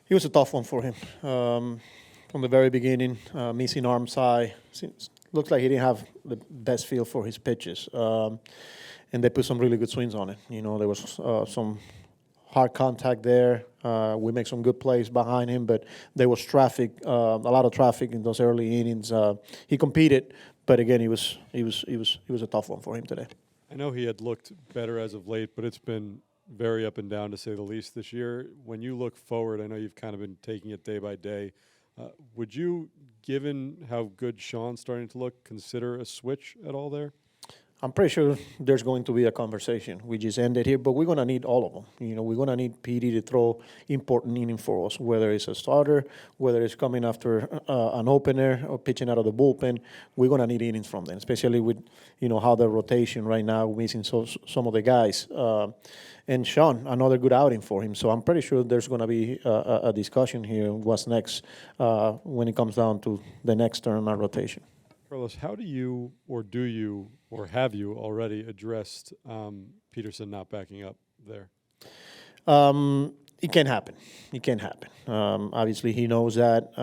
It was a tough one for him. From the very beginning, missing arm side. Looks like he didn't have the best feel for his pitches. And they put some really good swings on it. You know, there was some hard contact there. We make some good plays behind him, but there was traffic, a lot of traffic in those early innings. He competed, but again, it was a tough one for him today. I know he had looked better as of late, but it's been very up and down to say the least this year. When you look forward, I know you've kind of been taking it day by day. Would you, given how good Sean's starting to look, consider a switch at all there? I'm pretty sure there's going to be a conversation. We just ended here, but we're going to need all of them. You know, we're going to need Petey to throw important inning for us, whether it's a starter, whether it's coming after an opener or pitching out of the bullpen. We're going to need innings from them, especially with, you know, how the rotation right now, missing some of the guys. And Sean, another good outing for him. So I'm pretty sure there's going to be a discussion here what's next when it comes down to the next turn on rotation. Carlos, how do you, or have you already addressed Peterson not backing up there? It can happen. It can happen. Obviously, he knows that.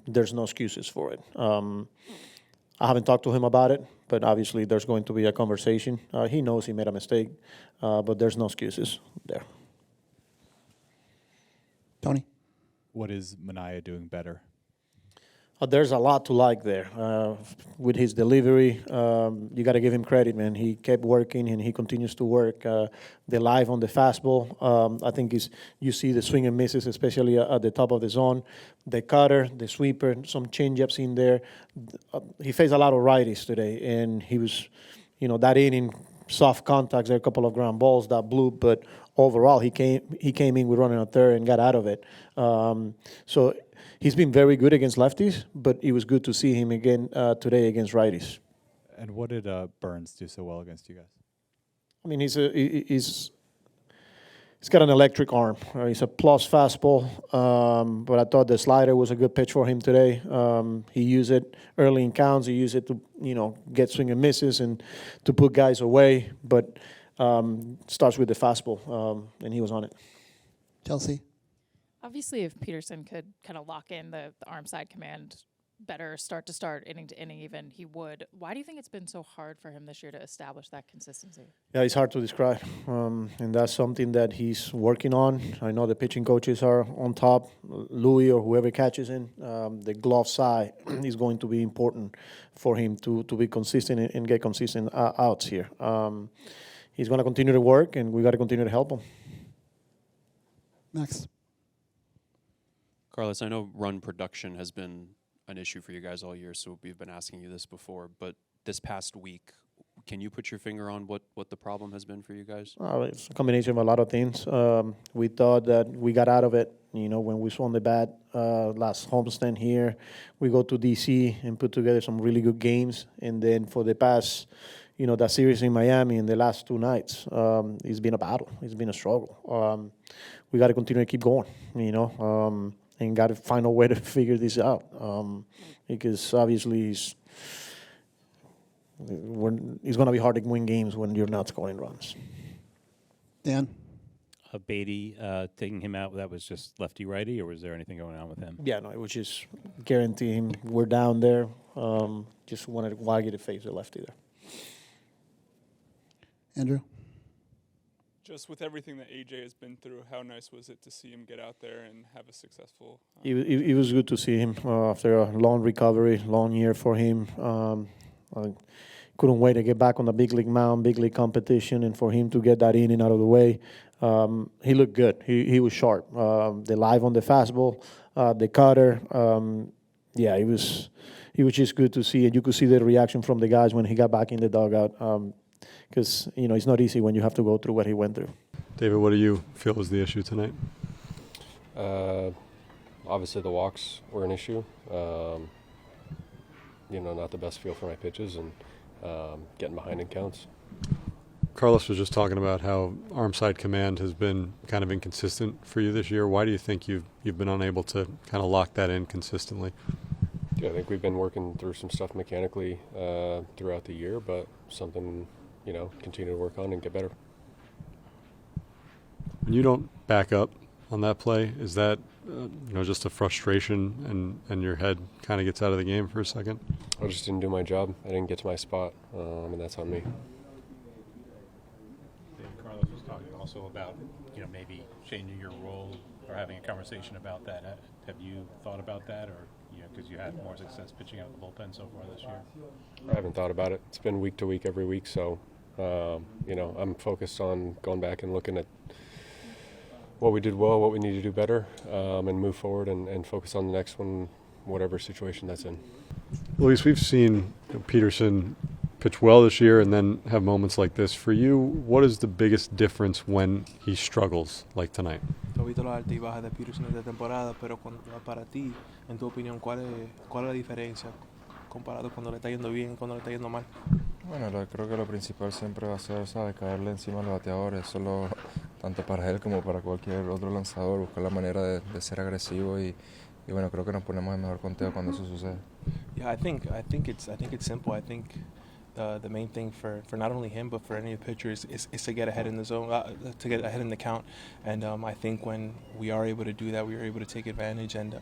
There's no excuses for it. I haven't talked to him about it, but obviously there's going to be a conversation. He knows he made a mistake, but there's no excuses there. Tony? What is Manaea doing better? There's a lot to like there. With his delivery, you got to give him credit, man. He kept working, and he continues to work. The live on the fastball, I think you see the swing and misses, especially at the top of the zone. The cutter, the sweeper, some changeups in there. He faced a lot of righties today, and he was, you know, that inning, soft contacts, there a couple of ground balls that blew, but overall he came in with running a third and got out of it. So he's been very good against lefties, but it was good to see him again today against righties. And what did Burns do so well against you guys? I mean, he's got an electric arm. He's a plus fastball, but I thought the slider was a good pitch for him today. He used it early in counts. He used it to, you know, get swing and misses and to put guys away, but starts with the fastball, and he was on it. Chelsea? Obviously, if Peterson could kind of lock in the arm side command better, start to start, inning to inning even, he would. Why do you think it's been so hard for him this year to establish that consistency? Yeah, it's hard to describe, and that's something that he's working on. I know the pitching coaches are on top. Louis or whoever catches him, the glove side is going to be important for him to be consistent and get consistent outs here. He's going to continue to work, and we got to continue to help him. Max? Carlos, I know run production has been an issue for you guys all year, so we've been asking you this before, but this past week, can you put your finger on what the problem has been for you guys? It's a combination of a lot of things. We thought that we got out of it, you know, when we swung the bat last homestand here. We go to D.C. and put together some really good games, and then for the past, you know, that series in Miami in the last two nights, it's been a battle. It's been a struggle. We got to continue to keep going, you know, and got to find a way to figure this out, because obviously it's going to be hard to win games when you're not scoring runs. Dan? Beatty taking him out, that was just lefty-righty, or was there anything going on with him? Yeah, no, it was just guaranteeing we're down there. Just wanted Waggy to face the lefty there. Andrew? Just with everything that AJ has been through, how nice was it to see him get out there and have a successful... It was good to see him after a long recovery, long year for him. I couldn't wait to get back on the big league mound, big league competition, and for him to get that inning out of the way. He looked good. He was sharp. The live on the fastball, the cutter. Yeah, it was just good to see, and you could see the reaction from the guys when he got back in the dugout. Because, you know, it's not easy when you have to go through what he went through. David, what do you feel was the issue tonight? Obviously the walks were an issue. You know, not the best feel for my pitches and getting behind in counts. Carlos was just talking about how arm side command has been kind of inconsistent for you this year. Why do you think you've been unable to kind of lock that in consistently? Yeah, I think we've been working through some stuff mechanically throughout the year, but something, you know, continue to work on and get better. When you don't back up on that play, is that just a frustration and your head kind of gets out of the game for a second? I just didn't do my job. I didn't get to my spot, and that's on me. Carlos was talking also about, maybe changing your role or having a conversation about that. Have you thought about that, or because you had more success pitching out the bullpen so far this year? I haven't thought about it. It's been week to week every week, so I'm focused on going back and looking at what we did well, what we need to do better, and move forward and focus on the next one, whatever situation that's in. Luis, we've seen Peterson pitch well this year and then have moments like this. For you, what is the biggest difference when he struggles like tonight? He visto las altas y bajas de Peterson esta temporada, pero para ti, en tu opinión, ¿cuál es la diferencia comparado cuando le está yendo bien y cuando le está yendo mal? Bueno, creo que lo principal siempre va a ser, ¿sabes?, caerle encima a los bateadores, solo tanto para él como para cualquier otro lanzador, buscar la manera de ser agresivo y bueno, creo que nos ponemos en mejor conteo cuando eso sucede. Yeah, I think it's simple. I think the main thing for not only him but for any pitchers is to get ahead in the zone, to get ahead in the count, and I think when we are able to do that, we are able to take advantage and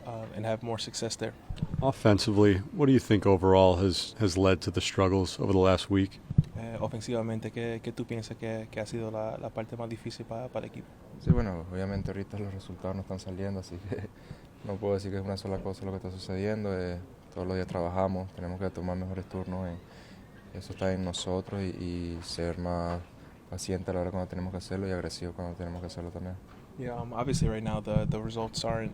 have more success there. Offensively, what do you think overall has led to the struggles over the last week? Ofensivamente, ¿qué tú piensas que ha sido la parte más difícil para el equipo? Sí, bueno, obviamente ahorita los resultados no están saliendo, así que no puedo decir que es una sola cosa lo que está sucediendo. Todos los días trabajamos, tenemos que tomar mejores turnos, eso está en nosotros y ser más paciente a la hora cuando tenemos que hacerlo y agresivo cuando tenemos que hacerlo también. Yeah, obviously right now the results aren't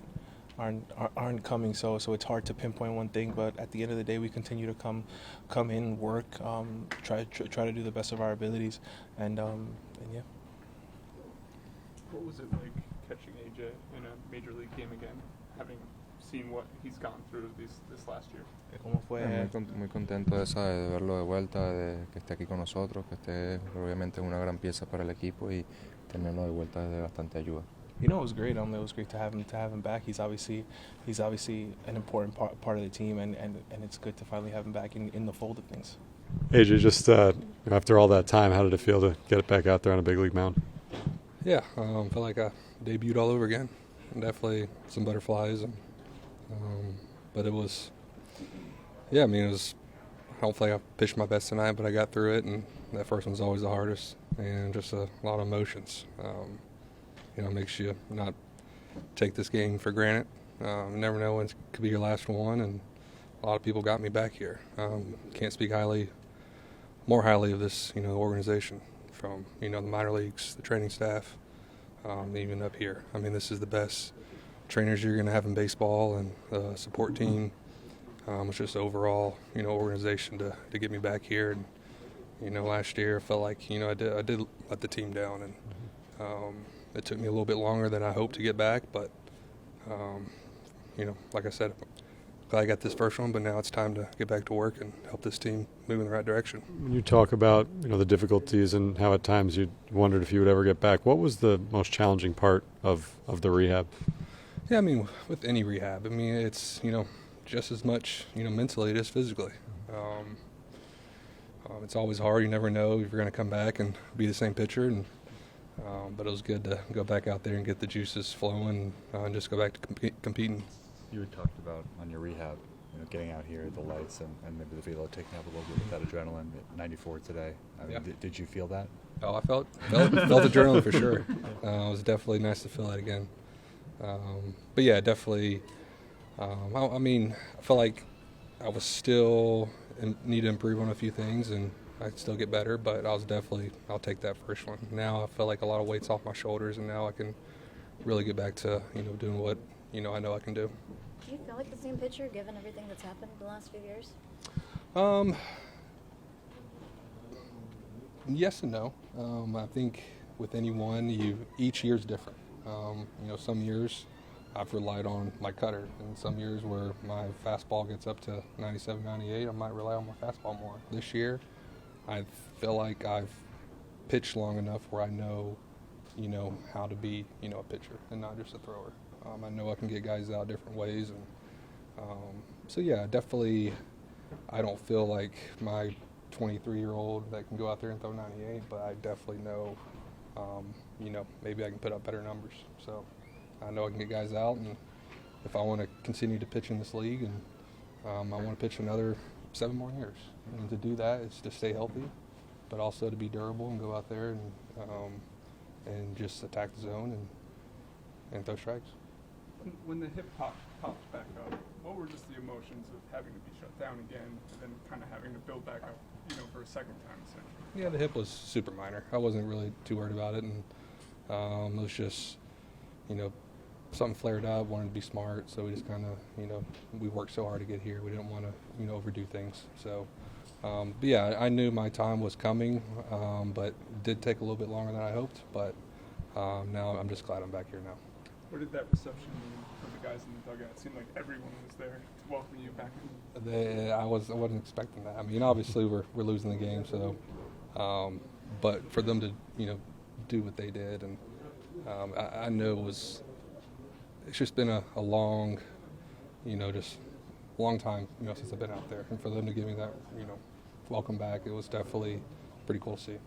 coming, so it's hard to pinpoint one thing. But at the end of the day, we continue to come in, work, try to do the best of our abilities, and yeah. What was it like catching AJ in a major league game again, having seen what he's gone through this last year? ¿Cómo fue? Muy contento de verlo de vuelta, de que esté aquí con nosotros, que esté obviamente una gran pieza para el equipo y tenerlo de vuelta es de bastante ayuda. It was great. It was great to have him back. He's obviously an important part of the team, and it's good to finally have him back in the fold of things. AJ, just after all that time, how did it feel to get it back out there on a big league mound? Yeah, felt like I debuted all over again. Definitely some butterflies, but it was, it was. I don't think I pitched my best tonight, but I got through it, and that first one's always the hardest, and just a lot of emotions. Makes you not take this game for granted. You never know when it could be your last one, and a lot of people got me back here. Can't speak more highly of this, organization, from, the minor leagues, the training staff, even up here. I mean, this is the best trainers you're going to have in baseball, and the support team. It's just overall, organization to get me back here. And, last year I felt like, I did let the team down, and it took me a little bit longer than I hoped to get back, but, like I said, glad I got this first one, but now it's time to get back to work and help this team move in the right direction. When you talk about, the difficulties and how at times you wondered if you would ever get back, what was the most challenging part of the rehab? Yeah, I mean, with any rehab, it's, just as much, mentally it is physically. It's always hard. You never know if you're going to come back and be the same pitcher, and but it was good to go back out there and get the juices flowing and just go back to competing. You had talked about on your rehab, getting out here, the lights, and maybe the velo taking up a little bit of that adrenaline at 94 today. Did you feel that? Oh, I felt adrenaline for sure. It was definitely nice to feel that again. But yeah, definitely. I felt like I was still need to improve on a few things, and I'd still get better, but I'll take that first one. Now I feel like a lot of weight's off my shoulders, and now I can really get back to, doing what, I know I can do. Do you feel like the same pitcher given everything that's happened the last few years? Yes and no. I think with anyone, each year's different. Some years I've relied on my cutter, and some years where my fastball gets up to 97, 98, I might rely on my fastball more. This year, I feel like I've pitched long enough where I know, how to be, a pitcher and not just a thrower. I know I can get guys out different ways, and so yeah, definitely. I don't feel like my 23-year-old that can go out there and throw 98, but I definitely know, maybe I can put up better numbers. So I know I can get guys out, and if I want to continue to pitch in this league, and I want to pitch another 7 more years. And to do that is to stay healthy, but also to be durable and go out there and just attack the zone and throw strikes. When the hip popped back up, what were just the emotions of having to be shut down again and then kind of having to build back up, for a second time essentially? Yeah, the hip was super minor. I wasn't really too worried about it, and it was just, something flared up, wanted to be smart, so we just kind of, we worked so hard to get here. We didn't want to, overdo things. So, but yeah, I knew my time was coming, but it did take a little bit longer than I hoped, but now I'm just glad I'm back here now. What did that reception mean from the guys in the dugout? It seemed like everyone was there to welcome you back in. I wasn't expecting that. I mean, obviously we're losing the game, so, but for them to, do what they did, and I know it's just been a long, just long time, since I've been out there, and for them to give me that, welcome back, it was definitely pretty cool to see.